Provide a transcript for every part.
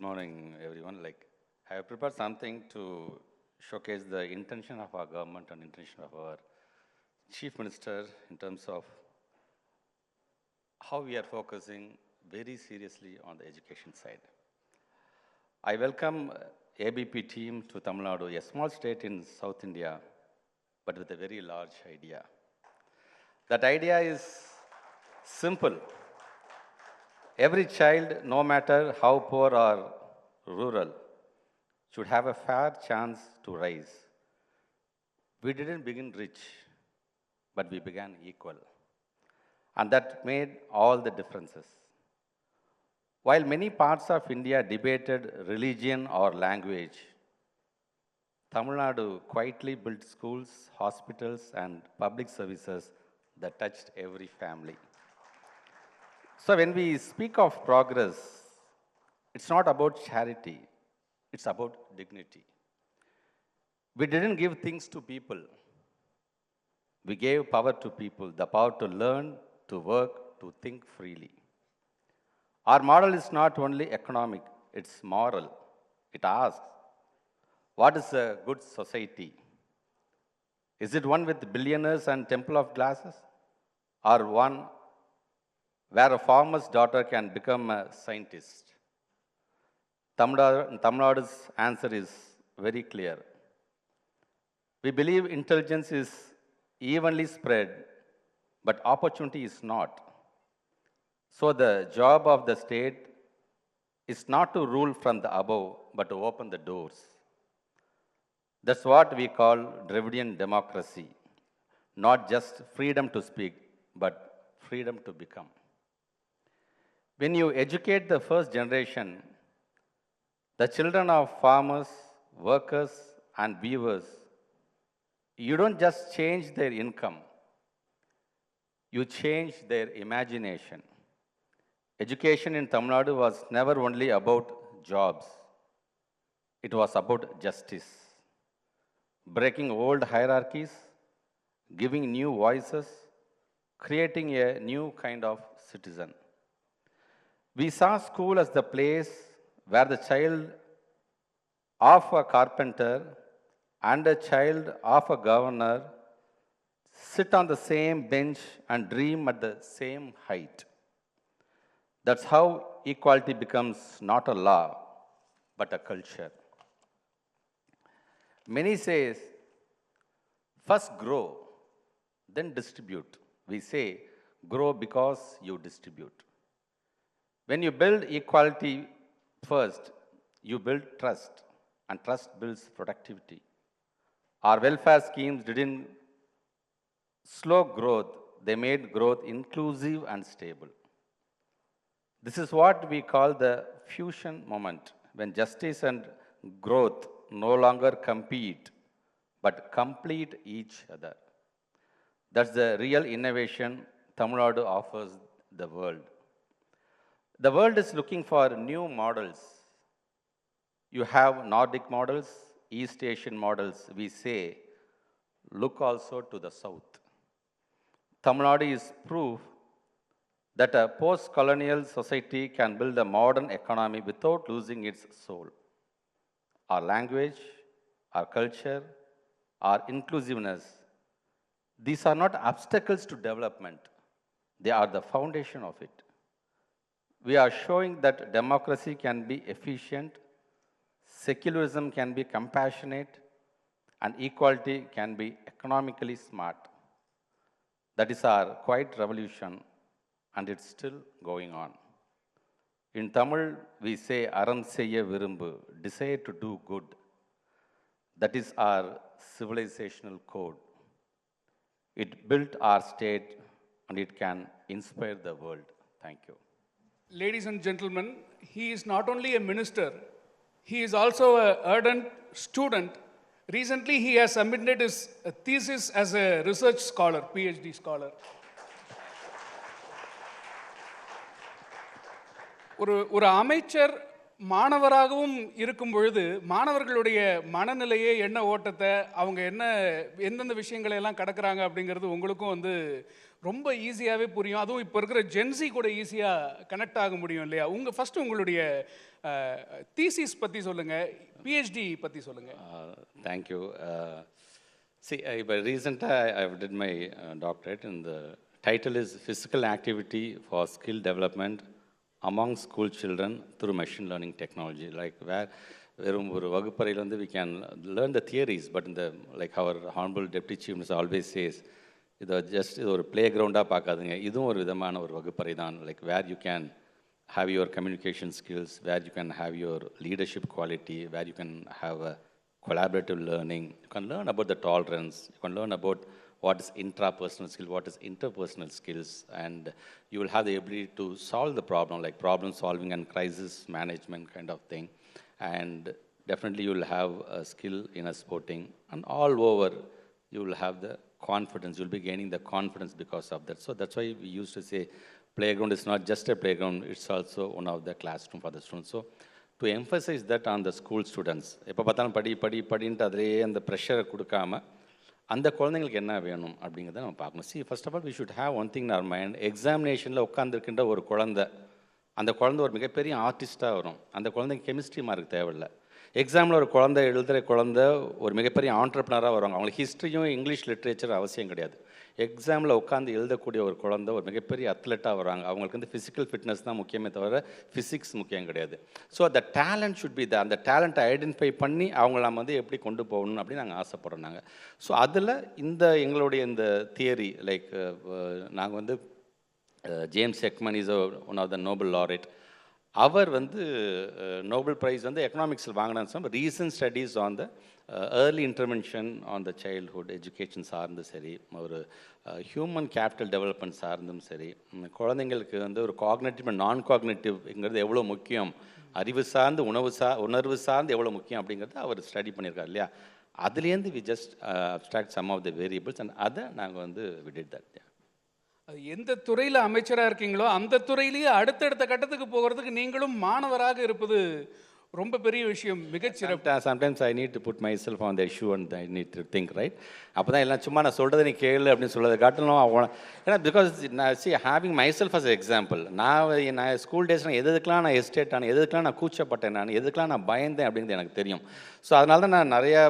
morning, everyone. I have prepared something to showcase the intention of our government and intention of our Chief Minister in terms of how we are focusing very seriously on the education side. I welcome ABP team to Tamil Nadu, a small state in South India, but with a very large idea. That idea is simple. Every child, no matter how poor or rural, should have a fair chance to rise. We didn't begin rich, but we began equal. And that made all the differences. While many parts of India debated religion or language, Tamil Nadu quietly built schools, hospitals, and public services that touched every family. So when we speak of progress, it's not about charity, it's about dignity. We didn't give things to people. We gave power to people, the power to learn, to work, to think freely. Our model is not only economic, it's moral. It asks, what is a good society? Is it one with billionaires and temple of glasses? Or one where a farmer's daughter can become a scientist? Tamil Nadu's answer is very clear. We believe intelligence is evenly spread, but opportunity is not. So the job of the state is not to rule from the above, but to open the doors. That's what we call Dravidian democracy. Not just freedom to speak, but freedom to become. When you educate the first generation, the children of farmers, workers, and weavers, you don't just change their income, you change their imagination. Education in Tamil Nadu was never only about jobs, it was about justice, breaking old hierarchies, giving new voices, creating a new kind of citizen. We saw school as the place where the child of a carpenter and a child of a governor sit on the same bench and dream at the same height. That's how equality becomes not a law, but a culture. Many say, first grow, then distribute. We say, grow because you distribute. When you build equality first, you build trust, and trust builds productivity. Our welfare schemes didn't slow growth, they made growth inclusive and stable. This is what we call the fusion moment, when justice and growth no longer compete, but complete each other. That's the real innovation Tamil Nadu offers the world. The world is looking for new models. You have Nordic models, East Asian models. We say, look also to the south. Tamil Nadu is proof that a post-colonial society can build a modern economy without losing its soul. Our language, our culture, our inclusiveness, these are not obstacles to development. They are the foundation of it. We are showing that democracy can be efficient, secularism can be compassionate, and equality can be economically smart. That is our quiet revolution, and it's still going on. In Tamil, we say, Aram seyya virumbu, desire to do good. That is our civilizational code. It built our state, and it can inspire the world. Thank you. Ladies and gentlemen, he is not only a minister, he is also an ardent student. Recently, he has submitted his thesis as a research scholar, PhD scholar. ஒரு அமைச்சர் மாணவராகவும் இருக்கும் பொழுது மாணவர்களுடைய மனநிலையை என்ன ஓட்டத்தை அவங்க எந்தெந்த விஷயங்களை எல்லாம் கடக்குறாங்க அப்படிங்கிறது உங்களுக்கும் ரொம்ப ஈஸியாகவே புரியும். அதுவும் இப்போ இருக்கிற ஜென்சி கூட ஈஸியாக கனெக்ட் ஆக முடியும் இல்லையா? ஃபஸ்ட்டு உங்களுடைய தீசிஸ் பற்றி சொல்லுங்கள், பிஹெச்டி பற்றி சொல்லுங்கள். தேங்க்யூ. See, இப்போ ரீசெண்டாக I did my doctorate and the title is Physical Activity for Skill Development Among School Children Through Machine Learning Technology. Like வெறும் ஒரு வகுப்பறையில் வந்து we can learn the theories, but in the like our honorable deputy chief minister always says, இது இது ஒரு play கிரவுண்டாக பார்க்காதுங்க, இதுவும் ஒரு விதமான ஒரு வகுப்பறை தான். Like where you can have your communication skills, where you can have your leadership quality, where you can have a collaborative learning. You can learn about the tolerance, you can learn about what is intrapersonal skill, what is interpersonal skills, and you will have the ability to solve the problem, like problem solving and crisis management kind of thing. And definitely you will have a skill in a sporting, and all over you will have the confidence, you will be gaining the confidence because of that. So that's why we used to say playground is not just a playground, it's also one of the classroom for the students. So to emphasize that on the school students, எப்போ பார்த்தாலும் படின்ட்டு அதிலேயே அந்த ப்ரெஷரை கொடுக்காம அந்த குழந்தைங்களுக்கு என்ன வேணும் அப்படிங்கிறத நம்ம பார்க்கணும். See, first of all, we should have one thing in our mind. எக்ஸாமினேஷனில் உட்காந்துருக்கின்ற ஒரு குழந்தை, அந்த குழந்தை ஒரு மிகப்பெரிய ஆர்டிஸ்ட்டாக வரும். அந்த குழந்தைங்க கெமிஸ்ட்ரி மார்க் தேவையில்லை. எக்ஸாமில் ஒரு குழந்தை எழுதுகிற குழந்தை ஒரு மிகப்பெரிய ஆண்டர்ப்ரனராக வருவாங்க. அவங்களுக்கு ஹிஸ்ட்ரியும் இங்கிலீஷ் லிட்ரேச்சர் அவசியம் கிடையாது. எக்ஸாமில் உட்காந்து எழுதக்கூடிய ஒரு குழந்தை ஒரு மிகப்பெரிய அத்லெட்டாக வராங்க. அவங்களுக்கு வந்து ஃபிசிக்கல் ஃபிட்னஸ் தான் முக்கியமே தவிர ஃபிசிக்ஸ் முக்கியம் கிடையாது. ஸோ அந்த டேலண்ட் ஷுட் பி அந்த டேலண்ட்டை ஐடென்டிஃபை பண்ணி அவங்கள நம்ம வந்து எப்படி கொண்டு போகணும் அப்படின்னு நாங்கள் ஆசைப்படுறோம். நாங்கள் ஸோ அதில் எங்களுடைய இந்த தியரி லைக் நாங்கள் வந்து James Heckman is one of the Nobel laureate. அவர் வந்து நோபல் ப்ரைஸ் வந்து எக்கனாமிக்ஸில் வாங்கினான்னு recent studies on the early intervention on the childhood education சார்ந்தும் சரி, ஒரு ஹியூமன் கேபிட்டல் டெவலப்மெண்ட் சார்ந்தும் சரி, குழந்தைங்களுக்கு வந்து ஒரு காக்னேட்டிவ் அண்ட் நான் காக்னேட்டிவ்ங்கிறது எவ்வளோ முக்கியம், அறிவு சார்ந்து உணர்வு சார்ந்து எவ்வளோ முக்கியம் அப்படிங்கிறத அவர் ஸ்டடி பண்ணியிருக்காரு இல்லையா. அதுலேருந்து we just abstract some of the variables and அதை நாங்கள் வந்து வி டிட் தட். எந்த துறையில் அமைச்சராக இருக்கீங்களோ அந்த துறையிலேயே அடுத்தடுத்த கட்டத்துக்கு போகிறதுக்கு நீங்களும் மாணவராக இருப்பது ரொம்ப பெரிய விஷயம், மிகச்சிறப்பு. Sometimes I need to put myself on the shoe and I need to think right. அப்போ தான் எல்லாம் சும்மா நான் சொல்கிறத நீ கேளு அப்படின்னு சொல்கிறத காட்டணும். ஏன்னா பிகாஸ் நான் having myself as example, நான் ஸ்கூல் டேஸில் எதுக்கெலாம் நான் எஸ்டேட் ஆனேன், எதுக்கெலாம் நான் கூச்சப்பட்டேன், நான் எதுக்கெலாம் நான் பயந்தேன் அப்படிங்கிறது எனக்கு தெரியும். ஸோ அதனால தான் நான் நிறையா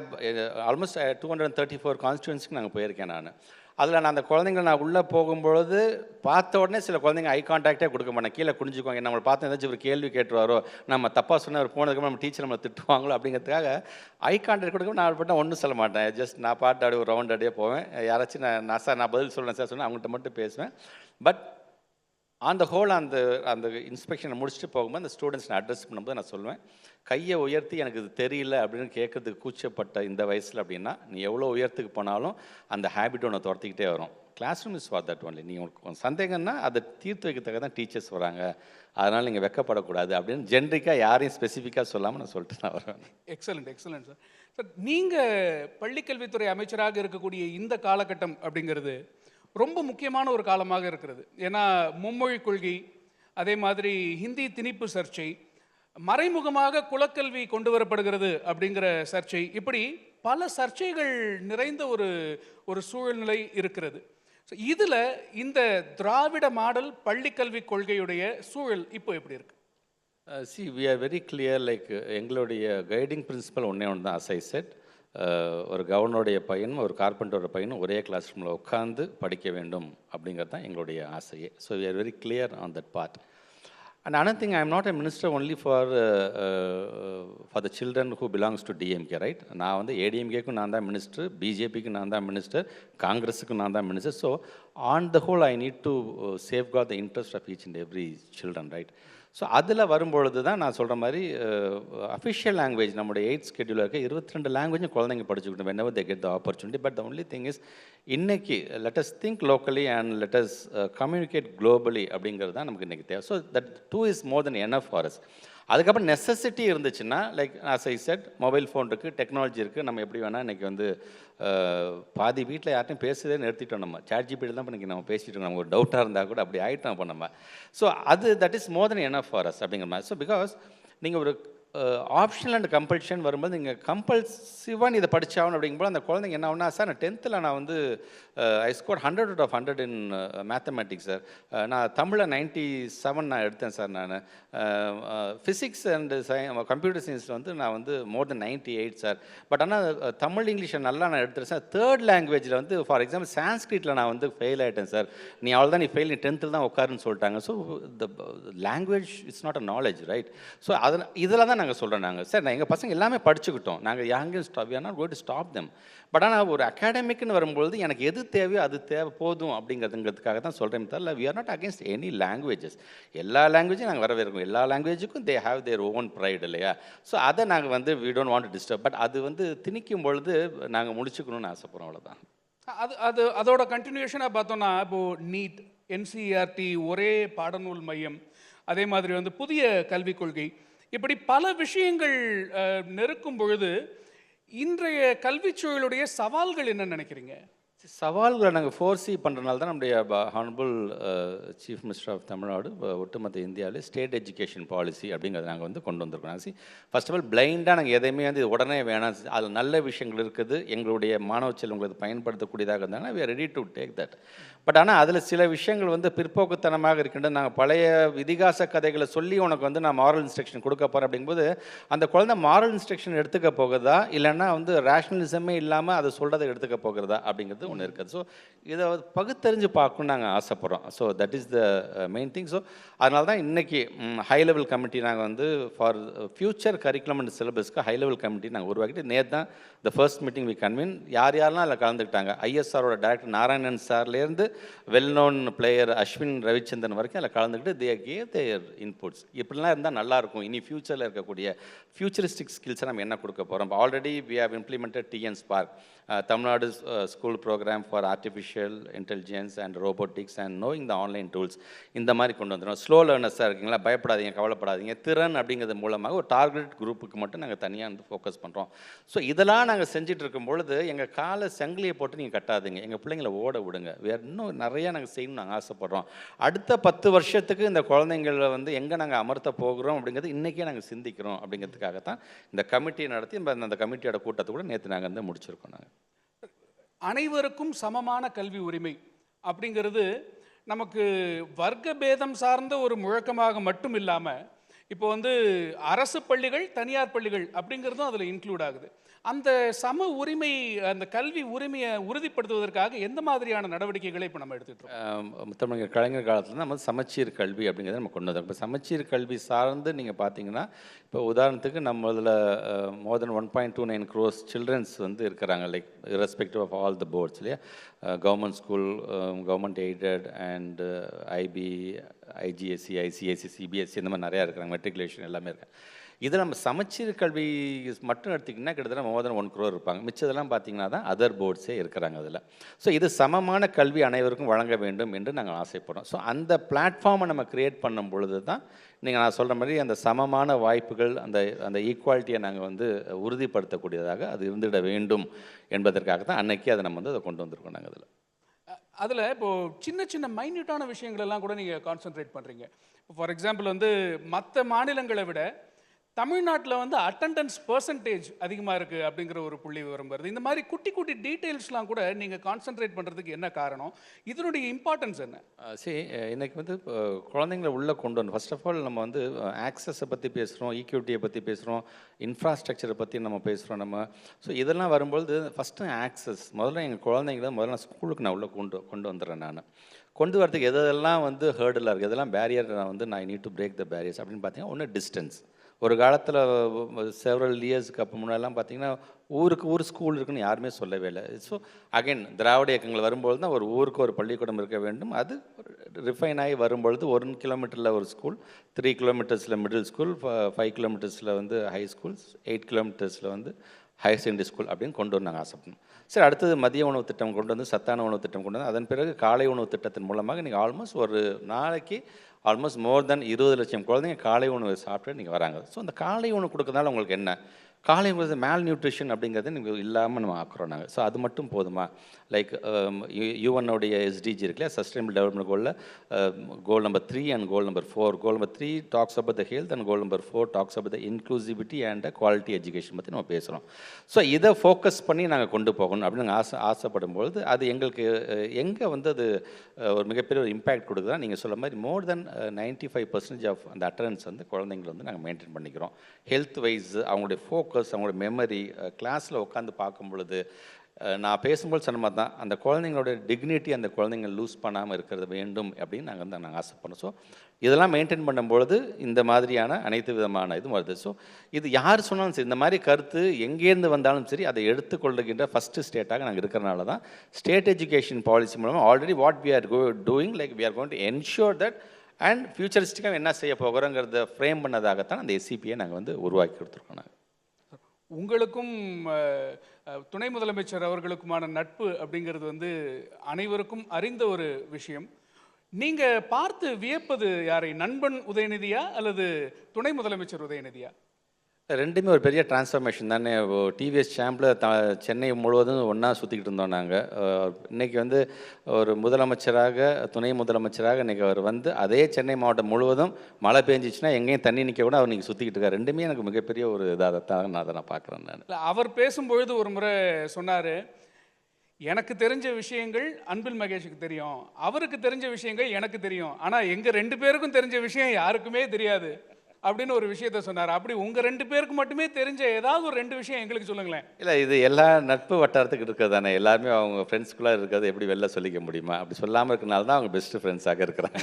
ஆல்மோஸ்ட் 234 கான்ஸ்டியூன்ஸுக்கு நாங்கள் போயிருக்கேன். நான் அதில் நான் அந்த குழந்தைங்களை நான் உள்ளே போகும்பொழுது பார்த்த உடனே சில குழந்தைங்க ஐ கான்டாக்டே கொடுக்க மாட்டேன், கீழே குனிஞ்சுக்குவாங்க. நம்மளை பார்த்து ஏதாச்சும் ஒரு கேள்வி கேட்டுருவாரோ, நம்ம தப்பாக சொன்ன ஒரு போனதுக்கு நம்ம டீச்சர் நம்மளை திட்டுவாங்களோ அப்படிங்கிறதுக்காக ஐ கான்டாக்ட் கொடுக்க நான் பட்டா ஒன்றும் சொல்ல மாட்டேன். ஜஸ்ட் நான் பாட்டு அப்படியே ஒரு ரவுண்ட் அப்படியே போவேன். யாராச்சும் நான் பதில் சொல்கிறேன் சார் சொன்னேன் அவங்கள்ட்ட மட்டும் பேசுவேன். பட் அந்த ஹோல் அந்த இன்ஸ்பெக்ஷனை முடிச்சுட்டு போகும்போது அந்த ஸ்டூடெண்ட்ஸ் நான் அட்ரஸ் பண்ணும்போது நான் சொல்லுவேன், கையை உயர்த்தி எனக்கு இது தெரியல அப்படின்னு கேட்கறதுக்கு கூச்சப்பட்ட இந்த வயசில் அப்படின்னா நீ எவ்வளோ உயரத்துக்கு போனாலும் அந்த ஹேபிட் ஒன்று துரத்திக்கிட்டே வரும். Classroom is for that only. நீ உனக்கு சந்தேகம்னா அதை தீர்த்து வைக்கிறதுக்காக தான் டீச்சர்ஸ் வராங்க, அதனால் நீங்கள் வெக்கப்படக்கூடாது அப்படின்னு ஜென்ரிக்காக யாரையும் ஸ்பெசிஃபிக்காக சொல்லாமல் நான் சொல்லிட்டு தான் வருவேன். Excellent excellent sir. சார், நீங்கள் பள்ளிக்கல்வித்துறை அமைச்சராக இருக்கக்கூடிய இந்த காலகட்டம் அப்படிங்கிறது ரொம்ப முக்கியமான ஒரு காலமாக இருக்கிறது. ஏன்னா மும்மொழி கொள்கை, அதே மாதிரி ஹிந்தி திணிப்பு சர்ச்சை, மறைமுகமாக குலக்கல்வி கொண்டு வரப்படுகிறது அப்படிங்கிற சர்ச்சை, இப்படி பல சர்ச்சைகள் நிறைந்த ஒரு சூழ்நிலை இருக்கிறது. ஸோ இதில் இந்த திராவிட மாடல் பள்ளிக்கல்வி கொள்கையுடைய சூழல் இப்போ எப்படி இருக்கு? See, we are very clear, like எங்களுடைய கைடிங் பிரின்சிபல் ஒன்றே ஒன்று தான். as I said, ஒரு கவர்னருடைய பையனும் ஒரு கார்பெண்டரோட பையனும் ஒரே கிளாஸ் ரூமில் உட்காந்து படிக்க வேண்டும் அப்படிங்கிறது தான் எங்களுடைய ஆசையே. So we are very clear on that part. And another thing, I am not a minister only for the children who belongs to DMK, right? நான் வந்து ADMKக்கும் நான் தான் மினிஸ்டர், பிஜேபிக்கு நான் தான் மினிஸ்டர், காங்கிரஸுக்கு நான் தான் minister. So on the whole I need to safeguard the interest of each and every children, right? So அதில் வரும்பொழுது தான் நான் சொல்கிற மாதிரி அஃபிஷியல் லாங்குவேஜ் நம்முடைய 8th ஸ்கெட்யூலில் இருக்க 22 லாங்குவேஜும் குழந்தைங்க படிச்சுக்கிட்டோம் whenever they get the opportunity. But the only thing is, இன்னைக்கு let us think locally and let us communicate globally அப்படிங்கிறது தான் நமக்கு இன்றைக்கி தேவை. So that too is more than enough for us. அதுக்கப்புறம் நெசசிட்டி இருந்துச்சுன்னா, like as I said, mobile phone இருக்குது, technology இருக்குது, நம்ம எப்படி வேணால் இன்றைக்கி வந்து பாதி வீட்டில் யார்ட்டையும் பேசுறதே நிறுத்திட்டோம். நம்ம ChatGPT தான் இன்றைக்கி நம்ம பேசிகிட்டு இருக்கோம். நமக்கு ஒரு டவுட்டாக இருந்தால் கூட அப்படி ஆகிட்டோம் அப்போ நம்ம. So that is more then enough for us அப்படிங்கிற மாதிரி. ஸோ பிகாஸ் நீங்கள் ஒரு ஆப்ஷனல் அண்ட் கம்பல்ஷன் வரும்போது நீங்கள் கம்பல்சிவாக நீ இதை படிச்சாகணும் அப்படிங்கும்போது அந்த குழந்தைங்க என்ன ஆகுனா, சார் நான் 10th நான் வந்து I score 100 out of 100 in mathematics sir. நான் தமிழில் 97 நான் எடுத்தேன் சார். நான் ஃபிசிக்ஸ் அண்டு கம்ப்யூட்டர் சயின்ஸில் வந்து நான் வந்து மோர் தென் 98 சார். பட் ஆனால் தமிழ் இங்கிலீஷை நல்லா நான் எடுத்துட்டேன் சார். தேர்ட் லாங்குவேஜில் வந்து ஃபார் எக்ஸாம்பிள் சான்ஸ்கிரிட்டில் நான் வந்து ஃபெயில் ஆகிட்டேன் சார். நீ அவ்வளோதான், நீ ஃபெயில், நீ 10th தான் உட்காருன்னு சொல்லிட்டாங்க. So the language it's not a knowledge, right? So இதில் தான் நாங்கள் சொல்கிறோம். நாங்கள் சார் எங்கள் பசங்க எல்லாமே படிச்சுக்கிட்டோம், நாங்கள் யாங்கேயும் stop, we are not going to stop them. But ஆனால் ஒரு அகாடமிக்னு வரும்பொழுது எனக்கு எது தேவையோ அது தேவை போதும் அப்படிங்கிறதுங்கிறதுக்காக தான் சொல்கிறேன். தவிர we are not against any languages. எல்லா லாங்குவேஜும் நாங்கள் வரவேற்கும். எல்லா லாங்குவேஜுக்கும் they have their own pride இல்லையா? ஸோ அதை நாங்கள் வந்து we don't want to disturb. But அது வந்து திணிக்கும் பொழுது நாங்கள் முடிச்சுக்கணும்னு ஆசைப்படுறோம், அவ்வளோதான். அதோட கண்டினியூஷனாக பார்த்தோன்னா, இப்போது நீட், என்சிஇஆர்டி, ஒரே பாடநூல் மையம், அதே மாதிரி வந்து புதிய கல்விக் கொள்கை, இப்படி பல விஷயங்கள் நெருக்கும் பொழுது இன்றைய கல்விச் சூழலுடைய சவால்கள் என்ன நினைக்கிறீங்க? சவால்களை நாங்கள் ஃபோர்சி பண்ணுறதுனால தான் நம்முடைய honourable chief minister of Tamil Nadu ஒட்டுமொத்த இந்தியாவிலே ஸ்டேட் எஜுகேஷன் பாலிசி அப்படிங்கிறத நாங்கள் வந்து கொண்டு வந்திருக்கோம். நாங்கள் ஃபர்ஸ்ட் ஆஃப் ஆல் பிளைண்டாக நாங்கள் எதையுமே வந்து உடனே வேணாம், அதில் நல்ல விஷயங்கள் இருக்குது, எங்களுடைய மாணவ செல்வங்களுக்கு பயன்படுத்தக்கூடியதாக இருந்தாங்கன்னா we are ready to take that. But ஆனால் அதில் சில விஷயங்கள் வந்து பிற்போக்குத்தனமாக இருக்கின்றது. நாங்கள் பழைய இதிகாச கதைகளை சொல்லி உனக்கு வந்து நான் மாரல் இன்ஸ்ட்ரக்ஷன் கொடுக்க போகிறேன் அப்படிங்கும்போது அந்த குழந்தை மாரல் இன்ஸ்ட்ரக்ஷன் எடுத்துக்க போகிறதா இல்லைன்னா வந்து ரேஷ்னலிசமே இல்லாமல் அதை சொல்கிறத எடுத்துக்க போகிறதா அப்படிங்கிறது ஒன்று இருக்குது. ஸோ இதை பகுத்தறிஞ்சு பார்க்கணும்னு நாங்கள் ஆசைப்பட்றோம். So that is the main thing. So அதனால தான் இன்றைக்கி ஹை லெவல் கமிட்டி நாங்கள் வந்து ஃபார் ஃபியூச்சர் கரிக்குலம் அண்ட் சிலபஸ்க்கு ஹை லெவல் கமிட்டி நாங்கள் உருவாக்கிட்டு நேற்று தான் the first meeting we convene. யாரெல்லாம் அதில் கலந்துக்கிட்டாங்க, ஐஎஸ்ஆரோட டைரக்டர் நாராயணன் சார்லேருந்து well known player Ashwin Ravichandran வரைக்கும் அதில் கலந்துக்கிட்டு தே கேவ் தேர் இன்புட்ஸ். இப்படிலாம் இருந்தால் நல்லாயிருக்கும், இனி ஃபியூச்சரில் இருக்கக்கூடிய ஃபியூச்சரிஸ்டிக் ஸ்கில்ஸை நம்ம என்ன கொடுக்க போகிறோம். Already we have implemented TN spark, Tamil Nadu school program for artificial intelligence and robotics and knowing the online tools. இந்த மாதிரி கொண்டு வந்துடும். ஸ்லோ லேர்னர்ஸாக இருக்கீங்களா, பயப்படாதீங்க, கவலைப்படாதீங்க. திறன் அப்படிங்கிறது மூலமாக ஒரு டார்கெட் குரூப்புக்கு மட்டும் நாங்கள் தனியாக வந்து ஃபோக்கஸ் பண்ணுறோம். ஸோ இதெல்லாம் நாங்கள் செஞ்சுட்டு இருக்கும் பொழுது எங்கள் காலை செங்கிலியை போட்டு நீங்கள் கட்டாதீங்க, எங்கள் பிள்ளைங்களை ஓட விடுங்க. வேறு இன்னும் நிறையா நாங்கள் செய்யணும்னு நாங்கள் ஆசைப்பட்றோம். அடுத்த 10 வருஷத்துக்கு இந்த குழந்தைங்களை வந்து எங்கே நாங்கள் அமர்த்த போகிறோம் அப்படிங்கிறது இன்றைக்கே நாங்கள் சிந்திக்கிறோம். அப்படிங்கிறதுக்காகத்தான் இந்த கமிட்டியை நடத்தி அந்த கமிட்டியோட கூட்டத்தை கூட நேற்று நாங்கள் வந்து முடிச்சிருக்கோம். நாங்கள் அனைவருக்கும் சமமான கல்வி உரிமை அப்படிங்கிறது நமக்கு வர்க்க பேதம் சார்ந்த ஒரு முழக்கமாக மட்டும் இல்லாமல் இப்போ வந்து அரசு பள்ளிகள், தனியார் பள்ளிகள் அப்படிங்கிறதும் அதில் இன்க்ளூட் ஆகுது. அந்த சம உரிமை, அந்த கல்வி உரிமையை உறுதிப்படுத்துவதற்காக எந்த மாதிரியான நடவடிக்கைகளை இப்போ நம்ம எடுத்துகிட்டு இருக்கோம்? முத்தமிழ் கலைஞர் காலத்தில் நம்ம சமச்சீர் கல்வி அப்படிங்கிறத நம்ம கொண்டு வந்தோம். இப்போ சமச்சீர் கல்வி சார்ந்து நீங்கள் பார்த்தீங்கன்னா, இப்போ உதாரணத்துக்கு நம்ம இதில் மோர் தென் 1.29 crores சில்ட்ரன்ஸ் வந்து இருக்கிறாங்க, like irrespective of all the boards இல்லையா, government school, government aided and IB, IGCSE, ICSE, CBSE, இந்த மாதிரி நிறையா இருக்கிறாங்க, மெட்ரிகுலேஷன் எல்லாமே இருக்காங்க. இதில் நம்ம சமச்சீர் கல்வி மட்டும் எடுத்திங்கன்னா கிட்டத்தட்ட மோர் தென் 1 crore இருப்பாங்க. மிச்சதெல்லாம் பார்த்தீங்கன்னா தான் அதர் போர்ட்ஸே இருக்கிறாங்க அதில். ஸோ இது சமமான கல்வி அனைவருக்கும் வழங்க வேண்டும் என்று நாங்கள் ஆசைப்படுறோம். ஸோ அந்த பிளாட்ஃபார்மை நம்ம க்ரியேட் பண்ணும் பொழுது தான் நீங்கள் நான் சொல்கிற மாதிரி அந்த சமமான வாய்ப்புகள், அந்த ஈக்குவாலிட்டியை நாங்கள் வந்து உறுதிப்படுத்தக்கூடியதாக அது இருந்துட வேண்டும் என்பதற்காக தான் அன்னைக்கு அதை நம்ம வந்து அதை கொண்டு வந்திருக்கோம். நாங்கள் அதில் இப்போது சின்ன சின்ன மைன்யூட்டான விஷயங்களெல்லாம் கூட நீங்கள் கான்சென்ட்ரேட் பண்ணுறீங்க. இப்போ ஃபார் எக்ஸாம்பிள் வந்து மற்ற மாநிலங்களை விட தமிழ்நாட்டில் வந்து அட்டெண்டன்ஸ் பர்சன்டேஜ் அதிகமாக இருக்குது அப்படிங்கிற ஒரு புள்ளி விவரம் வருது. இந்த மாதிரி குட்டி குட்டி டீட்டெயில்ஸ்லாம் கூட நீங்கள் கான்சென்ட்ரேட் பண்ணுறதுக்கு என்ன காரணம்? இதனுடைய இம்பார்ட்டன்ஸ் என்ன? இன்றைக்கி வந்து குழந்தைங்களை உள்ளே கொண்டு வரணும். ஃபர்ஸ்ட் ஆஃப் ஆல் நம்ம வந்து ஆக்சஸை பற்றி பேசுகிறோம், ஈக்விட்டியை பற்றி பேசுகிறோம், இன்ஃப்ராஸ்ட்ரக்சரை பற்றி நம்ம பேசுகிறோம். நம்ம ஸோ இதெல்லாம் வரும்பொழுது ஃபஸ்ட்டு ஆக்சஸ், முதல்ல எங்கள் குழந்தைங்கள முதல்ல நான் ஸ்கூலுக்கு நான் உள்ளே கொண்டு வந்துடுறேன். நான் கொண்டு வரதுக்கு எதெல்லாம் வந்து ஹேர்டலாக இருக்குது, எதெல்லாம் பேரியர் நான் ஐ need to break the barriers அப்படின்னு பார்த்தீங்கன்னா, ஒன்று டிஸ்டன்ஸ். ஒரு காலத்தில் செவரல் இயர்ஸ்க்கு அப்போ முன்னாடிலாம் பார்த்தீங்கன்னா ஊருக்கு ஊர் ஸ்கூல் இருக்குன்னு யாருமே சொல்லவே இல்லை. ஸோ அகைன் திராவிட இயக்கங்கள் வரும்பொழுது தான் ஒரு ஊருக்கு ஒரு பள்ளிக்கூடம் இருக்க வேண்டும். அது ரிஃபைன் ஆகி வரும்பொழுது 1 kilometer ஒரு school, 3 kilometers middle school, 5 kilometers வந்து ஹை ஸ்கூல்ஸ், 8 kilometers வந்து ஹையர் செகண்டரி ஸ்கூல் அப்படின்னு கொண்டு வந்து நாங்கள் ஆசைப்படணும். சரி, அடுத்தது மதிய உணவு திட்டம் கொண்டு வந்து, சத்தான உணவு திட்டம் கொண்டு வந்து, அதன் பிறகு காலை உணவு திட்டத்தின் மூலமாக நீங்கள் ஆல்மோஸ்ட் ஒரு நாளைக்கு ஆல்மோஸ்ட் மோர் தென் 20 லட்சம் குழந்தைங்க காலை உணவு சாப்பிட்டு நீங்கள் வராங்க. ஸோ அந்த காலை உணவு கொடுக்கறதுனால உங்களுக்கு என்ன, காலை உணவு மேல் நியூட்ரிஷன் அப்படிங்கிறது நீங்கள் இல்லாமல் நம்ம ஆக்குறோம் நாங்கள். ஸோ அது மட்டும் போதுமா? லைக் யுஎன்னோடைய எஸ்டிஜி இருக்குல்ல, சஸ்டைனபிள் டெவலப்மெண்ட் கோலில் goal number 3 and goal number 4. Goal number 3 talks about the health and goal number 4 talks about the inclusivity and quality education பற்றி நம்ம பேசுகிறோம். ஸோ இதை ஃபோக்கஸ் பண்ணி நாங்கள் கொண்டு போகணும் அப்படின்னு நாங்கள் ஆசைப்படும்பொழுது அது எங்களுக்கு எங்கே வந்து அது ஒரு மிகப்பெரிய ஒரு இம்பேக்ட் கொடுக்குதா, நீங்கள் சொல்ல மாதிரி மோர் தென் 95% ஆஃப் அந்த அட்டண்டன்ஸ் வந்து குழந்தைங்களை வந்து நாங்கள் மெயின்டைன் பண்ணிக்கிறோம். ஹெல்த் வைஸ் அவங்களுடைய ஃபோக்கஸ், அவங்களுடைய மெமரி, கிளாஸில் உட்காந்து பார்க்கும் பொழுது நான் பேசும்போது சொன்ன மாதிரி தான் அந்த குழந்தைங்களோட டிக்னிட்டி அந்த குழந்தைங்க லூஸ் பண்ணாமல் இருக்கிறது வேண்டும் அப்படின்னு நாங்கள் ஆசைப்படுறோம். ஸோ இதெல்லாம் மெயின்டைன் பண்ணும்பொழுது இந்த மாதிரியான அனைத்து விதமான இதுவும் வருது. ஸோ இது யார் சொன்னாலும் சரி, இந்த மாதிரி கருத்து எங்கேருந்து வந்தாலும் சரி அதை எடுத்துக்கொள்ளுகின்ற ஃபஸ்ட்டு ஸ்டேட்டாக நாங்கள் இருக்கிறனால தான் ஸ்டேட் எஜுகேஷன் பாலிசி மூலமாக already what we are doing like we are going to ensure that and ஃபியூச்சரிஸ்டிக்காக என்ன செய்ய போகிறோங்கிறத ஃப்ரேம் பண்ணதாகத்தான் அந்த எஸ்சிபியை நாங்கள் வந்து உருவாக்கி கொடுத்துருக்கோம். நாங்கள் உங்களுக்கும் துணை முதலமைச்சர் அவர்களுக்குமான நட்பு அப்படிங்கிறது வந்து அனைவருக்கும் அறிந்த ஒரு விஷயம். நீங்கள் பார்த்து வியப்பது யாரை? நண்பன் உதயநிதியா அல்லது துணை முதலமைச்சர் உதயநிதியா? ரெண்டுமே ஒரு பெரிய டிரான்ஸ்ஃபர்மேஷன் தானே. டிவிஎஸ் சாம்பில் சென்னை முழுவதும் ஒன்றா சுற்றிக்கிட்டு இருந்தோம் நாங்கள். இன்றைக்கி வந்து ஒரு முதலமைச்சராக துணை முதலமைச்சராக இன்றைக்கி அவர் வந்து அதே சென்னை மாவட்டம் முழுவதும் மழை பெஞ்சிச்சுன்னா எங்கேயும் தண்ணி நிற்க கூட அவர் இன்றைக்கி சுற்றிக்கிட்டு இருக்கார். ரெண்டுமே எனக்கு மிகப்பெரிய ஒரு இதாக தான் நான் அதை பார்க்குறேன். நான் அவர் பேசும்பொழுது ஒரு முறை சொன்னார், எனக்கு தெரிஞ்ச விஷயங்கள் அன்பில் மகேஷுக்கு தெரியும், அவருக்கு தெரிஞ்ச விஷயங்கள் எனக்கு தெரியும், ஆனால் எங்கள் 2 பேருக்கும் தெரிஞ்ச விஷயம் யாருக்குமே தெரியாது அப்படின்னு ஒரு விஷயத்த சொன்னார். அப்படி உங்கள் 2 பேருக்கு மட்டுமே தெரிஞ்ச ஏதாவது ஒரு 2 விஷயம் எங்களுக்கு சொல்லுங்களேன். இல்லை, இது எல்லா நட்பு வட்டாரத்துக்கு இருக்கிறது தானே. எல்லாருமே அவங்க ஃப்ரெண்ட்ஸ்குள்ளே இருக்கிறது எப்படி வெளில சொல்லிக்க முடியுமா? அப்படி சொல்லாமல் இருக்கிறனால தான் அவங்க பெஸ்ட்டு ஃப்ரெண்ட்ஸாக இருக்கிறாங்க.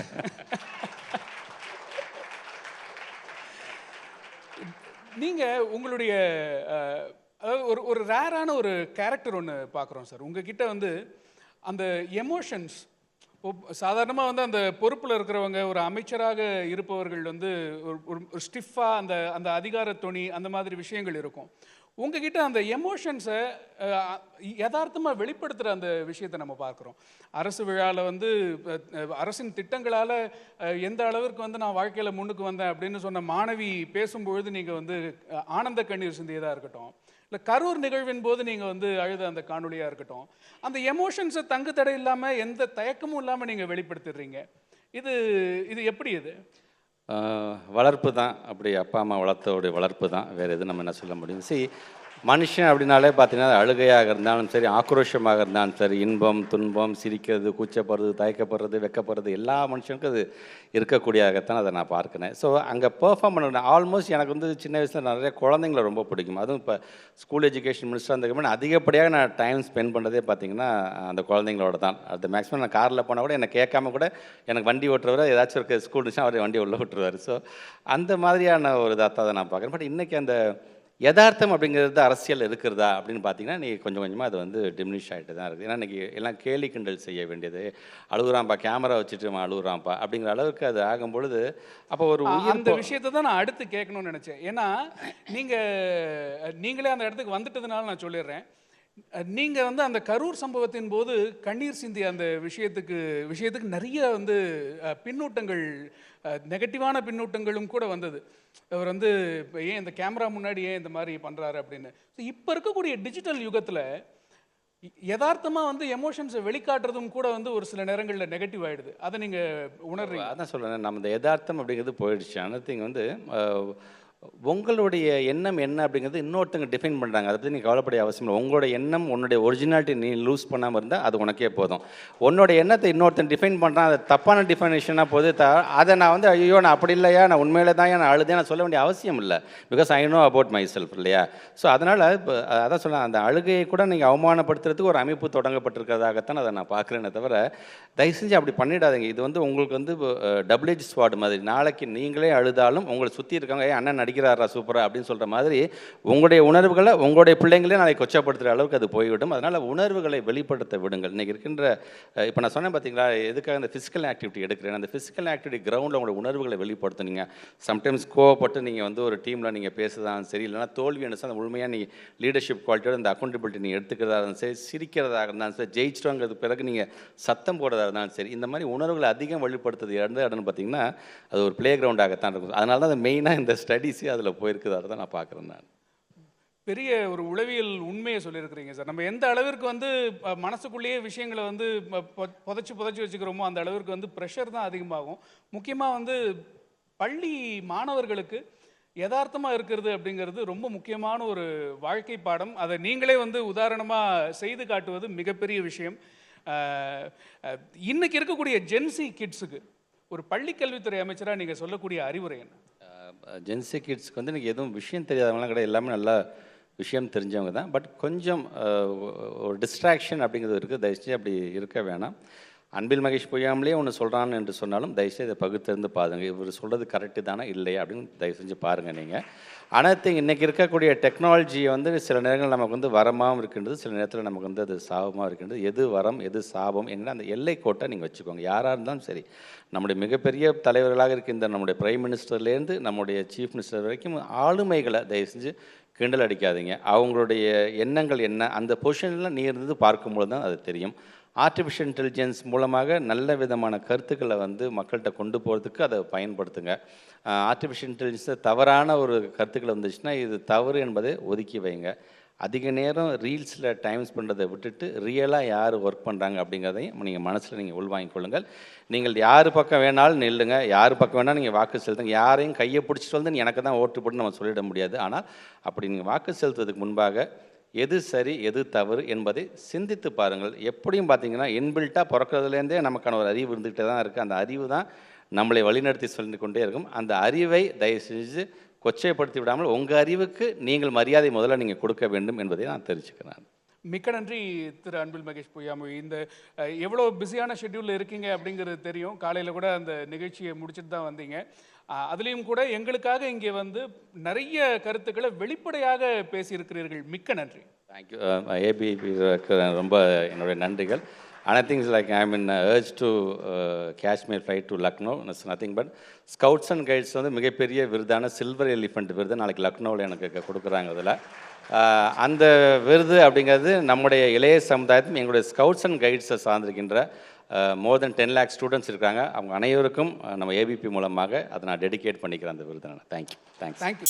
நீங்கள் உங்களுடைய அதாவது ஒரு ரேரான ஒரு கேரக்டர் ஒன்று பார்க்குறோம் சார். உங்ககிட்ட வந்து அந்த எமோஷன்ஸ் சாதாரணமாக வந்து அந்த பொறுப்பில் இருக்கிறவங்க, ஒரு அமைச்சராக இருப்பவர்கள் வந்து ஒரு ஸ்டிஃபாக அந்த அந்த அதிகார துணி அந்த மாதிரி விஷயங்கள் இருக்கும். உங்ககிட்ட அந்த எமோஷன்ஸை யதார்த்தமாக வெளிப்படுத்துகிற அந்த விஷயத்தை நம்ம பார்க்குறோம். அரசு விழாவில் வந்து அரசின் திட்டங்களால் எந்த அளவிற்கு வந்து நான் வாழ்க்கையில் முன்னுக்கு வந்தேன் அப்படின்னு சொன்ன மாணவி பேசும்பொழுது நீங்கள் வந்து ஆனந்த கண்ணீர் சிந்தியதாக இருக்கட்டும், இல்லை கரூர் நிகழ்வின் போது நீங்கள் வந்து அழுத அந்த காணொலியாக இருக்கட்டும், அந்த எமோஷன்ஸை தங்கு தடை இல்லாமல் எந்த தயக்கமும் இல்லாமல் நீங்கள் வெளிப்படுத்திடுறீங்க. இது இது எப்படி? இது வளர்ப்பு தான். அப்படி அப்பா அம்மா வளர்த்தோடைய வளர்ப்பு தான். வேறு எதுவும் நம்ம என்ன சொல்ல முடியும்? மனுஷன் அப்படின்னாலே பார்த்தீங்கன்னா அழுகையாக இருந்தாலும் சரி, ஆக்ரோஷமாக இருந்தாலும் சரி, இன்பம் துன்பம், சிரிக்கிறது, கூச்சப்படுறது, தயக்கப்படுறது, வெக்கப்படுறது எல்லா மனுஷனுக்கும் அது இருக்கக்கூடியதாகத்தான் அதை நான் பார்க்கிறேன். ஸோ அங்கே பெர்ஃபார்ம் பண்ண ஆல்மோஸ்ட் எனக்கு வந்து சின்ன வயசில் நிறைய குழந்தைங்களை ரொம்ப பிடிக்கும். அதுவும் இப்போ ஸ்கூல் எஜுகேஷன் மினிஸ்டர் அந்த அதிகப்படியாக நான் டைம் ஸ்பெண்ட் பண்ணுறதே பார்த்திங்கன்னா அந்த குழந்தைங்களோட தான். அது மேக்ஸிமம் நான் காரில் போனால் கூட என்னை கேட்காம கூட எனக்கு வண்டி ஓட்டுறவர் ஏதாச்சும் இருக்க ஸ்கூல் இருந்துச்சுன்னா அவர் வண்டி உள்ள விட்டுருவார். ஸோ அந்த மாதிரியான ஒரு இதாக தான் நான் பார்க்குறேன். பட் இன்றைக்கி அந்த யதார்த்தம் அப்படிங்கிறது அரசியல் இருக்கிறதா அப்படின்னு பார்த்தீங்கன்னா இன்றைக்கி கொஞ்சம் கொஞ்சமாக அது வந்து டிமினிஷ் ஆகிட்டு தான் இருக்குது. ஏன்னா இன்றைக்கி எல்லாம் கேலி கிண்டல் செய்ய வேண்டியது, அழுகுறான்ப்பா கேமரா வச்சுட்டு அழுகுறான்ப்பா அப்படிங்கிற அளவுக்கு அது ஆகும்பொழுது அப்போ ஒரு அந்த விஷயத்தை தான் நான் அடுத்து கேட்கணும்னு நினச்சேன். ஏன்னா நீங்களே அந்த இடத்துக்கு வந்துட்டதுனால நான் சொல்லிடுறேன். நீங்கள் வந்து அந்த கரூர் சம்பவத்தின் போது கண்ணீர் சிந்திய அந்த விஷயத்துக்கு நிறைய வந்து பின்னூட்டங்கள், நெகட்டிவான பின்னூட்டங்களும் கூட வந்தது. அவர் வந்து ஏன் இந்த கேமரா முன்னாடி ஏன் இந்த மாதிரி பண்ணுறாரு அப்படின்னு. இப்போ இருக்கக்கூடிய டிஜிட்டல் யுகத்தில் யதார்த்தமாக வந்து எமோஷன்ஸை வெளிக்காட்டுறதும் கூட வந்து ஒரு சில நேரங்களில் நெகட்டிவ் ஆகிடுது. அதை நீங்கள் உணர்றீங்க? அதான் சொல்கிறேன், நம்ம இந்த யதார்த்தம் அப்படிங்கிறது போயிடுச்சு. அனத்திங் வந்து உங்களுடைய எண்ணம் என்ன அப்படிங்கிறது இன்னொருத்தங்க டிஃபைன் பண்ணுறாங்க. அதை பற்றி நீ கவலைப்படைய அவசியம் இல்லை. உங்களோட எண்ணம், உன்னுடைய ஒரிஜினாலிட்டி நீ லூஸ் பண்ணாமல் இருந்தால் அது உனக்கே போதும். உன்னோட எண்ணத்தை இன்னொருத்தன் டிஃபைன் பண்ணுறான், அது தப்பான டிஃபைனேஷனாக போது அதை நான் வந்து ஐயோ நான் அப்படி இல்லையா, நான் உண்மையில தான் நான் அழுதேன் நான் சொல்ல வேண்டிய அவசியம் இல்லை. Because I know about my self இல்லையா. ஸோ அதனால் இப்போ அதான் சொல்ல, அந்த அழுகையை கூட நீங்கள் அவமானப்படுத்துறதுக்கு ஒரு அமைப்பு தொடங்கப்பட்டிருக்கிறதாகத்தான் அதை நான் பார்க்குறேனே தவிர தயவு செஞ்சு அப்படி பண்ணிடாதீங்க. இது வந்து உங்களுக்கு வந்து டபுள் எட்ஜ் ஸ்வார்டு மாதிரி. நாளைக்கு நீங்களே அழுதாலும் உங்களை சுற்றி இருக்காங்க அண்ணன் நடிக்கிறாரா சூப்பராக அப்படின்னு சொல்கிற மாதிரி உங்களுடைய உணர்வுகளை உங்களுடைய பிள்ளைங்களே நாளைக்கு கொச்சப்படுத்துகிற அளவுக்கு அது போய்விடும். அதனால் உணர்வுகளை வெளிப்படுத்த விடுங்கள். இன்றைக்கி இருக்கின்ற இப்போ நான் சொன்னேன் பார்த்தீங்களா, எதுக்காக இந்த ஃபிசிக்கல் ஆக்டிவிட்டி எடுக்கிறேன், அந்த ஃபிசிக்கல் ஆக்டிவிட்டி கிரவுண்டில் உங்களோட உணர்வுகளை வெளிப்படுத்துனீங்க. சம்டைம்ஸ் கோவப்பட்டு நீங்கள் வந்து ஒரு டீமில் நீங்கள் பேசுறதாலும் சரி, இல்லைனா தோல்வி என்ன அந்த முழுமையாக நீ லீடர்ஷிப் குவாலிட்டியோட இந்த அக்கௌண்டபிலிட்டி நீங்கள் எடுத்துக்கிறதா இருந்தாலும் சரி, சிரிக்கிறதாக இருந்தாலும் சரி, ஜெயிச்சிட்டோங்கிறது பிறகு நீங்கள் சத்தம் போடுறதா இருந்தாலும் சரி, இந்த மாதிரி உணர்வுகளை அதிகம் வெளிப்படுத்துறது இடம்னு பார்த்தீங்கன்னா அது ஒரு பிளே கிரவுண்டாகத்தான் இருக்கும். அதனால தான் அது மெயினாக இந்த ஸ்டடீஸே அதில் போயிருக்குதாக தான் நான் பார்க்குறேன். நான் பெரிய ஒரு உளவியல் உண்மையை சொல்லியிருக்கிறீங்க சார். நம்ம எந்த அளவிற்கு வந்து மனசுக்குள்ளேயே விஷயங்களை வந்து புதைச்சி புதைச்சி வச்சுக்கிறோமோ அந்த அளவிற்கு வந்து ப்ரெஷர் தான் அதிகமாகும். முக்கியமாக வந்து பள்ளி மாணவர்களுக்கு யதார்த்தமாக இருக்கிறது அப்படிங்கிறது ரொம்ப முக்கியமான ஒரு வாழ்க்கை பாடம். அதை நீங்களே வந்து உதாரணமாக செய்து காட்டுவது மிகப்பெரிய விஷயம். இன்னைக்கு இருக்கக்கூடிய ஜென்சி கிட்ஸுக்கு ஒரு பள்ளி கல்வித்துறை அமைச்சராக நீங்கள் சொல்லக்கூடிய அறிவுரை என்ன? ஜென்சி கிட்ஸ்க்கு வந்து எனக்கு எதுவும் விஷயம் தெரியாதவங்களாம் கிடையாது, எல்லாமே நல்லா விஷயம் தெரிஞ்சவங்க தான். பட் கொஞ்சம் ஒரு டிஸ்ட்ராக்ஷன் அப்படிங்கிறது இருக்குது, தயவுசெய்து அப்படி இருக்க வேணாம். அன்பில் மகேஷ் பொய்யாமலே ஒன்று சொல்கிறான்னு என்று சொன்னாலும் தயவுசெய்து இதை பகுத்திருந்து பாருங்கள், இவர் சொல்கிறது கரெக்டு தானே இல்லையா அப்படின்னு தயவு செஞ்சு பாருங்கள். நீங்கள் அனைத்து இன்றைக்கி இருக்கக்கூடிய டெக்னாலஜியை வந்து சில நேரங்கள் நமக்கு வந்து வரமாகவும் இருக்கின்றது, சில நேரத்தில் நமக்கு வந்து அது சாபமாக இருக்கின்றது. எது வரம் எது சாபம் என்ன அந்த எல்லை கோட்டை நீங்கள் வச்சுக்கோங்க. யாராக இருந்தாலும் சரி, நம்முடைய மிகப்பெரிய தலைவர்களாக இருக்கின்ற நம்முடைய பிரைம் மினிஸ்டர்லேருந்து நம்முடைய சீஃப் மினிஸ்டர் வரைக்கும் ஆளுமைகளை தயவு செஞ்சு கிண்டல் அடிக்காதீங்க. அவங்களுடைய எண்ணங்கள் என்ன அந்த பொசிஷனில் நீ இருந்து பார்க்கும்போது தான் அது தெரியும். ஆர்டிஃபிஷியல் இன்டெலிஜென்ஸ் மூலமாக நல்ல விதமான கருத்துக்களை வந்து மக்கள்கிட்ட கொண்டு போகிறதுக்கு அதை பயன்படுத்துங்க. ஆர்டிஃபிஷியல் இன்டெலிஜென்ஸை தவறான ஒரு கருத்துக்கள் வந்துச்சுன்னா இது தவறு என்பதை ஒதுக்கி வைங்க. அதிக நேரம் ரீல்ஸில் டைம் ஸ்பெண்டதை விட்டுட்டு ரியலாக யார் ஒர்க் பண்ணுறாங்க அப்படிங்கிறதையும் நீங்கள் மனசில் நீங்கள் உள்வாங்கிக் கொள்ளுங்கள். நீங்கள் யார் பக்கம் வேணாலும் நில்லுங்க, யார் பக்கம் வேணாலும் நீங்கள் வாக்கு செலுத்துங்க. யாரையும் கையை பிடிச்சிட்டு வந்து எனக்கு தான் ஓட்டு போட்டு நம்ம சொல்லிட முடியாது. ஆனால் அப்படி நீங்கள் வாக்கு செலுத்துவதற்கு முன்பாக எது சரி எது தவறு என்பதை சிந்தித்து பாருங்கள். எப்படியும் பார்த்தீங்கன்னா இன்பில்ட்டாக பிறக்கிறதுலேருந்தே நமக்கான ஒரு அறிவு இருந்துகிட்டே தான் இருக்குது. அந்த அறிவு தான் நம்மளை வழிநடத்தி சொல்லி கொண்டே இருக்கும். அந்த அறிவை தயவு செஞ்சு கொச்சைப்படுத்தி விடாமல் உங்கள் அறிவுக்கு நீங்கள் மரியாதை முதல்ல நீங்கள் கொடுக்க வேண்டும் என்பதை நான் தெரிஞ்சுக்கிறேன். மிக்க நன்றி திரு அன்பில் மகேஷ் பொய்யாமொழி. இந்த எவ்வளோ பிஸியான ஷெட்யூலில் இருக்கீங்க அப்படிங்கிறது தெரியும். காலையில் கூட அந்த நிகழ்ச்சியை முடிச்சுட்டு தான் வந்தீங்க. அதுலேயும் கூட எங்களுக்காக இங்கே வந்து நிறைய கருத்துக்களை வெளிப்படையாக பேசியிருக்கிறீர்கள். மிக்க நன்றி. தேங்க்யூ. ஏபிபி ரொம்ப என்னுடைய நன்றிகள். Another thing is like I'm in urge to catch my flight to Lucknow. It's nothing but Scouts and Guides வந்து மிகப்பெரிய விருதான சில்வர் எலிஃபண்ட் விருது நாளைக்கு லக்னோவில் எனக்கு கொடுக்குறாங்க. அதில் அந்த விருது அப்படிங்கிறது நம்முடைய இளைய சமுதாயத்தும் எங்களுடைய ஸ்கவுட்ஸ் அண்ட் கைட்ஸை சார்ந்திருக்கின்ற மோர் தென் 10 lakh ஸ்டூடெண்ட்ஸ் இருக்காங்க. அவங்க அனைவருக்கும் நம்ம ஏபிபி மூலமாக அதை நான் டெடிகேட் பண்ணிக்கிறேன் அந்த விருது. தேங்க்யூ. தேங்க்யூ.